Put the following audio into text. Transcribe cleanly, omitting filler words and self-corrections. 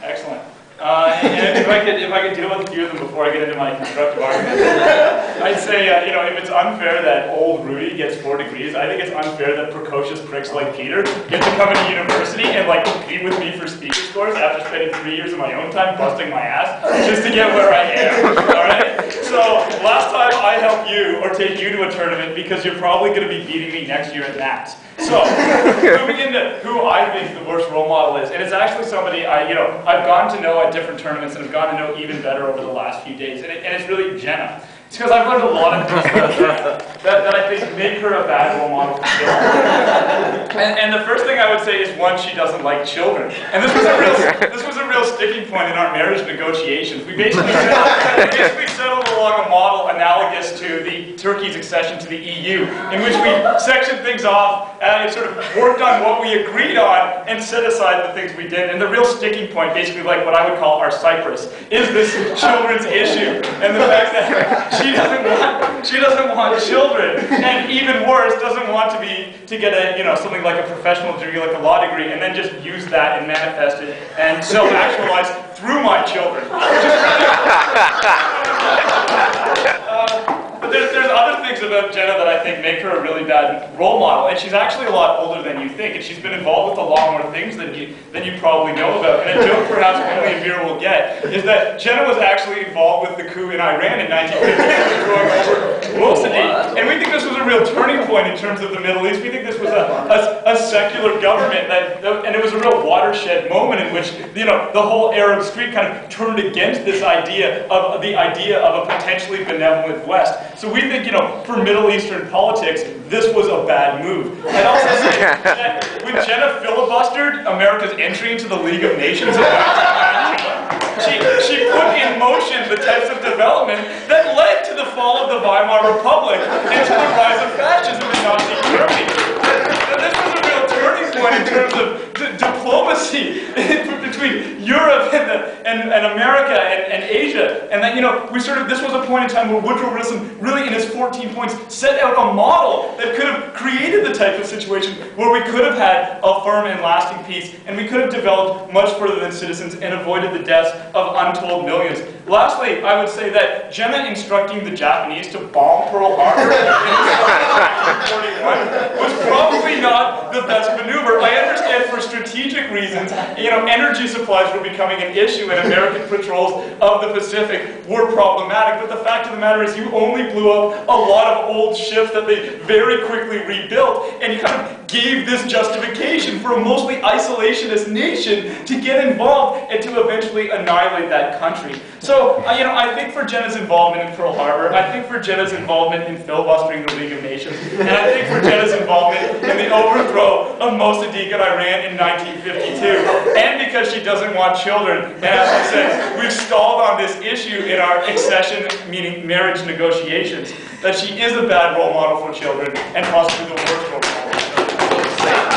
Excellent. And if I could deal with a few of them before I get into my constructive argument, I'd say, if it's unfair that old Rudi gets 4 degrees, I think it's unfair that precocious pricks like Peter get to come into university and compete with me for speaker scores after spending 3 years of my own time busting my ass just to get where I am. All right. So last time I helped you or take you to a tournament because you're probably going to be beating me next year at that. So, moving into who I think the worst role model is, and it's actually somebody I've gotten to know at different tournaments and have gotten to know even better over the last few days, and it's really Jenna. It's because I've learned a lot of things about Jenna that I think make her a bad role model for children. And the first thing I would say is, one, she doesn't like children. And this was a real sticking point in our marriage negotiations. We basically settled along a model analogous to the Turkey's accession to the EU, in which we sectioned things off and sort of worked on what we agreed on and set aside the things we did. And the real sticking point, basically like what I would call our Cyprus, is this children's issue and the fact that she doesn't want children, and even worse, doesn't want to get a something like a professional degree, like a law degree, and then just use that and manifest it and self-actualize through my children. But there's other things about Jenna that I think make her a really bad role model, and she's actually a lot older than you think, and she's been involved with a lot more things than you probably know about. And a joke perhaps only Amir will get is that Jenna was actually involved with the coup in Iran in 1950 going over Mosaddegh. And we think this was a real turning point in terms of the Middle East. We think this was a secular government and it was a real watershed moment in which the whole Arab street kind of turned against this idea of a potentially benevolent West. So we think, for Middle Eastern politics, this was a bad move. I'd also say that when Jenna filibustered America's entry into the League of Nations in 1991, she put in motion the types of development that led to the fall of the Weimar Republic and to the rise of fascism in Nazi Germany. And this was a real turning point in terms of diplomacy between Europe and America and Asia. And that, this was a point in time where Woodrow Wilson really in his 14 points set out a model that could have created the type of situation where we could have had a firm and lasting peace, and we could have developed much further than citizens and avoided the deaths of untold millions. Lastly, I would say that Jenna instructing the Japanese to bomb Pearl Harbor in 1941 was probably not the best maneuver. I understand for strategic reasons, energy supplies were becoming an issue and American patrols of the Pacific were problematic, but the fact of the matter is you only blew up a lot of old ships that they very quickly rebuilt, and you kind of gave this justification for a mostly isolationist nation to get involved and to eventually annihilate that country. So, I think for Jenna's involvement in Pearl Harbor, I think for Jenna's involvement in filibustering the League of Nations, and I think for Jenna's involvement in the overthrow of Mosaddegh in Iran in 1952, and because she doesn't want children, and as I said, we've stalled on this issue in our accession, meaning marriage negotiations, that she is a bad role model for children and possibly the worst role model.